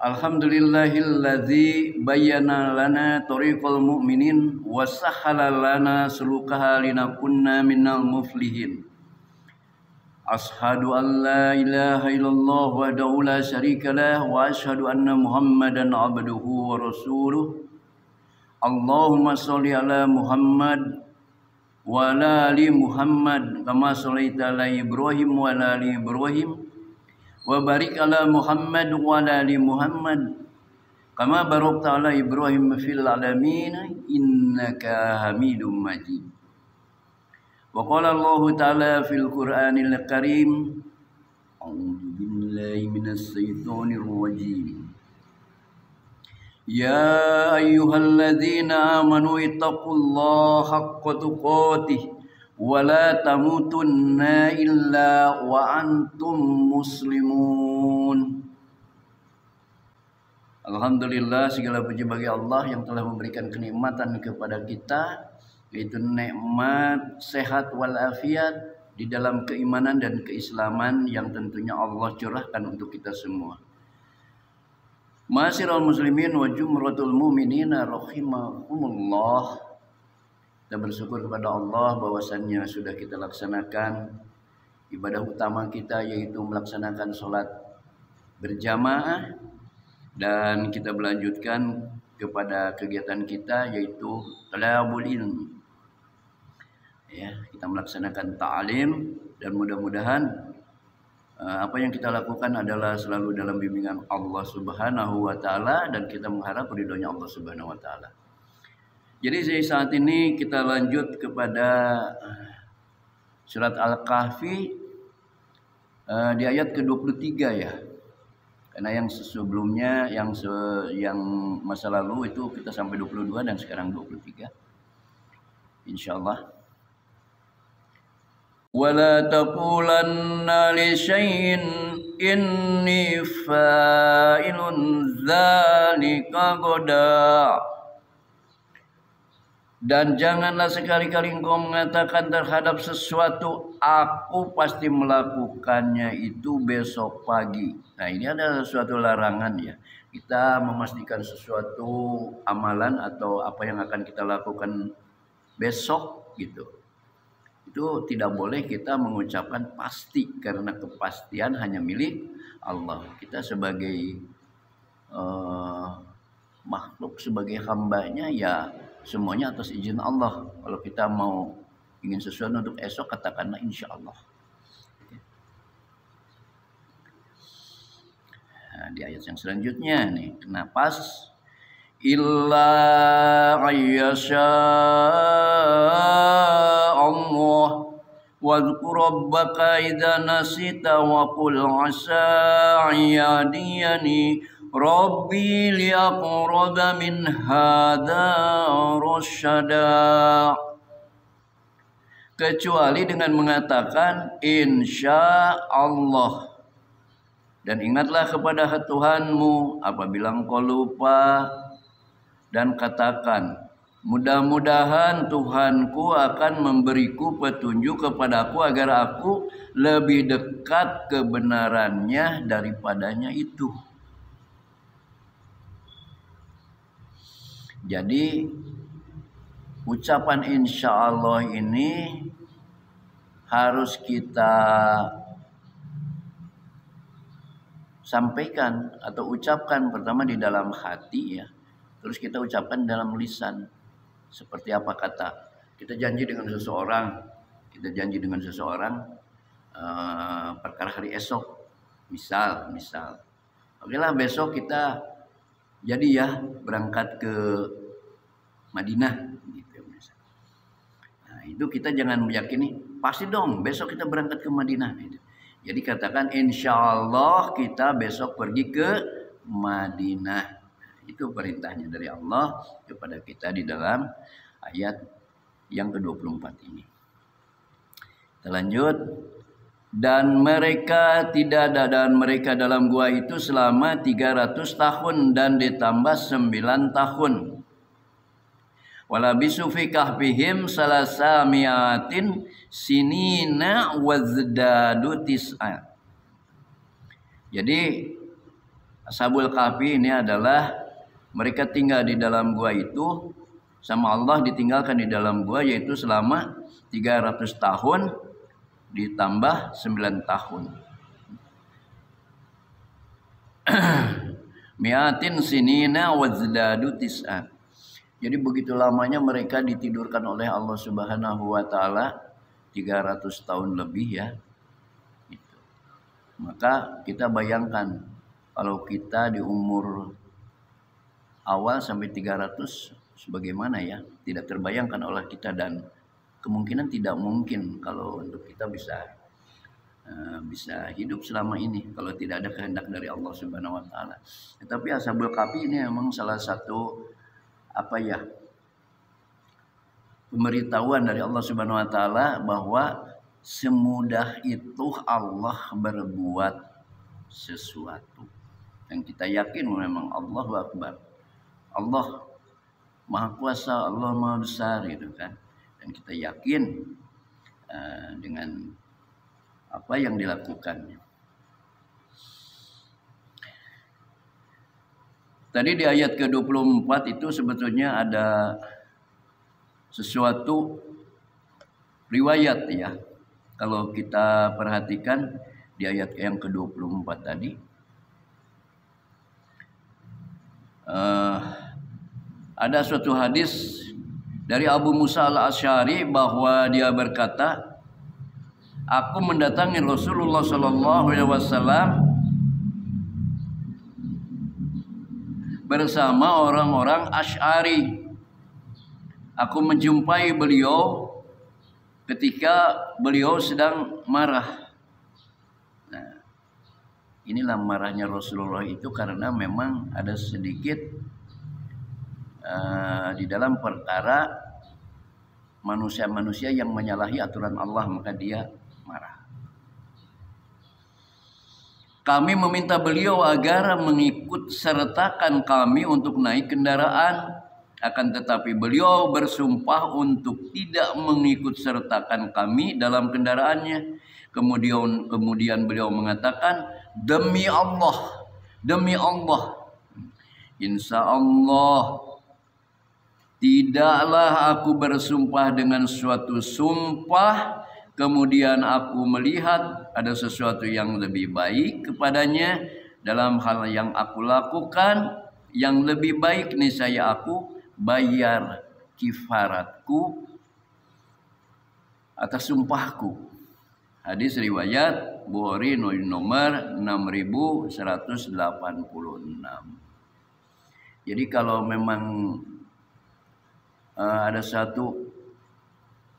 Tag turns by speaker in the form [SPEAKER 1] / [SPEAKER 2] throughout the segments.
[SPEAKER 1] Alhamdulillahilladzi bayyana lana tariqal mu'minin wa sahhala lana sulukaha linakunna minal muflihin. Ashhadu an la ilaha illallah wahdahu la syarika lah wa ashhadu anna Muhammadan abduhu wa rasuluh. Allahumma sholli ala Muhammad wa ala ali Muhammad kama shallaita ala Ibrahim wa ala ali Ibrahim. Wa barik ala Muhammad wa ala ali Muhammad kama barakta ala Ibrahim fil alamin innaka Hamidum Majid. Wa qala Allah ta'ala fil Qur'anil Karim a'udzu billahi minas syaitonir rajim. Ya ayyuhalladzina amanu ittaqullaha haqqa tuqatih wa la tamutunna illa wa antum muslimun. Alhamdulillah, segala puji bagi Allah yang telah memberikan kenikmatan kepada kita, yaitu nikmat sehat walafiat di dalam keimanan dan keislaman yang tentunya Allah curahkan untuk kita semua. Ma'asyiral muslimin wa jumratul mu'minina rahimakumullah. Kita bersyukur kepada Allah bahwasannya sudah kita laksanakan ibadah utama kita, yaitu melaksanakan sholat berjamaah, dan kita melanjutkan kepada kegiatan kita yaitu talabul ilm. Ya, kita melaksanakan ta'lim dan mudah-mudahan apa yang kita lakukan adalah selalu dalam bimbingan Allah Subhanahu wa taala dan kita mengharap ridhonya Allah Subhanahu wa taala. Jadi saat ini kita lanjut kepada surat Al-Kahfi di ayat ke-23 ya. Karena yang sebelumnya yang masa lalu itu kita sampai 22 dan sekarang 23. Insyaallah. Wala taqulanna li syai'in inni fa'ilun dzalika ghadan. Dan janganlah sekali-kali engkau mengatakan terhadap sesuatu, aku pasti melakukannya itu besok pagi. Nah, ini adalah suatu larangan ya. Kita memastikan sesuatu amalan atau apa yang akan kita lakukan besok gitu. Itu tidak boleh kita mengucapkan pasti, karena kepastian hanya milik Allah. Kita sebagai makhluk, sebagai hambanya ya semuanya atas izin Allah. Kalau kita mau ingin sesuatu untuk esok, katakanlah insya Allah. Nah, di ayat yang selanjutnya nih, kenapa? Illa ayyasha Allah wadhkur rabbaka idza nasita wa qul asa yadiyani Rabbi liaqraba min hadza rasyada. Kecuali dengan mengatakan insya Allah. Dan ingatlah kepada Tuhanmu apabila engkau lupa, dan katakan mudah-mudahan Tuhanku akan memberiku petunjuk kepadaku agar aku lebih dekat kebenarannya daripadanya itu. Jadi ucapan insya Allah ini harus kita sampaikan atau ucapkan pertama di dalam hati ya, terus kita ucapkan dalam lisan. Seperti apa kata kita janji dengan seseorang, perkara hari esok, misal oke lah besok kita jadi ya berangkat ke Madinah gitu. Nah, itu kita jangan meyakini pasti dong besok kita berangkat ke Madinah gitu. Jadi katakan insya Allah kita besok pergi ke Madinah. Itu perintahnya dari Allah kepada kita di dalam ayat yang ke-24 ini. Kita lanjut. Dan mereka dalam gua itu selama 300 tahun dan ditambah 9 tahun. Walabisu fi kahfihim salasamiatin sinina wazdadu tis'a. Jadi Ashabul Kahfi ini adalah mereka tinggal di dalam gua itu sama Allah, ditinggalkan di dalam gua yaitu selama 300 tahun ditambah 9 tahun. Mi'atin sinina wazdadu tis'a. Jadi begitu lamanya mereka ditidurkan oleh Allah Subhanahu wa taala, 300 tahun lebih ya. Gitu. Maka kita bayangkan kalau kita di umur awal sampai 300 sebagaimana ya, tidak terbayangkan oleh kita dan kemungkinan tidak mungkin kalau untuk kita bisa hidup selama ini kalau tidak ada kehendak dari Allah Subhanahu wa taala. Tetapi Ashabul Kahfi ini memang salah satu pemberitahuan dari Allah Subhanahu wa taala bahwa semudah itu Allah berbuat sesuatu. Dan kita yakin memang Allahu Akbar. Allah Maha Kuasa, Allah Maha Besar gitu kan. Dan kita yakin dengan apa yang dilakukannya. Tadi di ayat ke-24 itu sebetulnya ada sesuatu riwayat ya. Kalau kita perhatikan di ayat yang ke-24 tadi, ada suatu hadis dari Abu Musa al-Asy'ari bahwa dia berkata, aku mendatangi Rasulullah sallallahu alaihi wasallam bersama orang-orang Asy'ari. Aku menjumpai beliau ketika beliau sedang marah. Nah, inilah marahnya Rasulullah itu karena memang ada sedikit di dalam perkara manusia-manusia yang menyalahi aturan Allah, maka dia marah. Kami meminta beliau agar mengikut sertakan kami untuk naik kendaraan. Akan tetapi beliau bersumpah untuk tidak mengikut sertakan kami dalam kendaraannya. Kemudian beliau mengatakan, demi Allah, insya Allah tidaklah aku bersumpah dengan suatu sumpah kemudian aku melihat ada sesuatu yang lebih baik kepadanya dalam hal yang aku lakukan yang lebih baik, niscaya aku bayar kifaratku atas sumpahku. Hadis riwayat Bukhari nomor 6186. Jadi kalau memang ada satu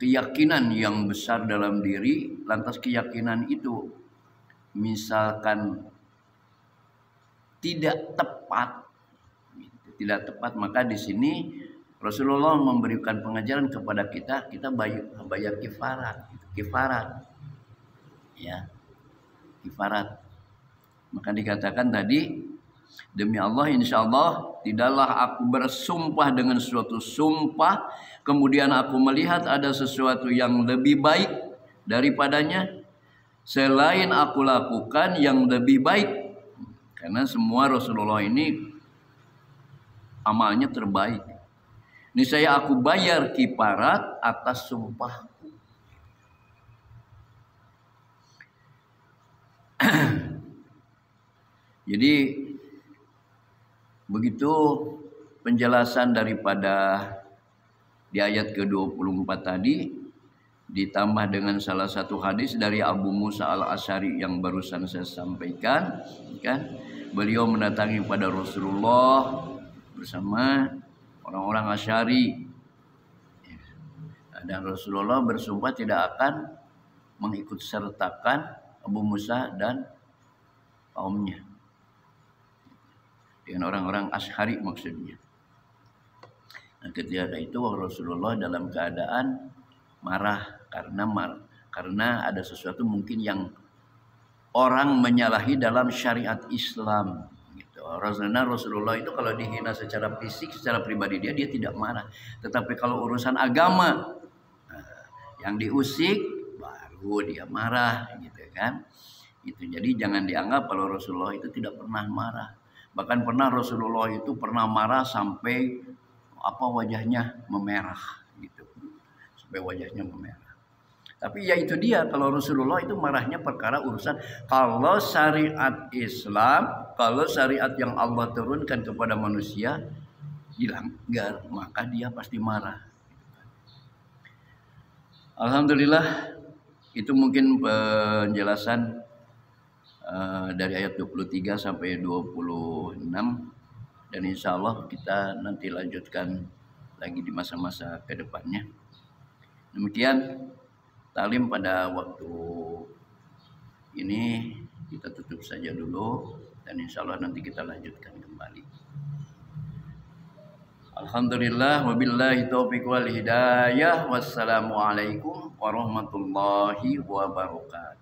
[SPEAKER 1] keyakinan yang besar dalam diri, lantas keyakinan itu misalkan tidak tepat, maka di sini Rasulullah memberikan pengajaran kepada kita bayar kifarat, ya, kifarat. Maka dikatakan tadi, demi Allah, insya Allah tidaklah aku bersumpah dengan suatu sumpah kemudian aku melihat ada sesuatu yang lebih baik daripadanya selain aku lakukan yang lebih baik. Karena semua Rasulullah ini amalnya terbaik. Niscaya aku bayar kifarat atas sumpahku. Jadi begitu penjelasan daripada di ayat ke-24 tadi, ditambah dengan salah satu hadis dari Abu Musa al-Asy'ari yang barusan saya sampaikan, kan? Beliau mendatangi pada Rasulullah bersama orang-orang Asy'ari. Dan Rasulullah bersumpah tidak akan mengikut sertakan Abu Musa dan kaumnya. Dengan orang-orang Asy'ari maksudnya. Nah, ketika itu Rasulullah dalam keadaan marah karena ada sesuatu mungkin yang orang menyalahi dalam syariat Islam gitu. Rasulullah itu kalau dihina secara fisik, secara pribadi dia tidak marah. Tetapi kalau urusan agama yang diusik baru dia marah gitu kan. Itu jadi jangan dianggap kalau Rasulullah itu tidak pernah marah. Bahkan pernah Rasulullah itu pernah marah sampai wajahnya memerah gitu. Sampai wajahnya memerah. Tapi ya itu dia, kalau Rasulullah itu marahnya perkara urusan kalau syariat Islam, kalau syariat yang Allah turunkan kepada manusia dilanggar, maka dia pasti marah. Alhamdulillah, itu mungkin penjelasan dari ayat 23 sampai 26, dan insya Allah kita nanti lanjutkan lagi di masa-masa kedepannya. Demikian talim pada waktu ini, kita tutup saja dulu dan insya Allah nanti kita lanjutkan kembali. Alhamdulillah wabillahi taufiq wal hidayah. Wassalamualaikum warahmatullahi wabarakatuh.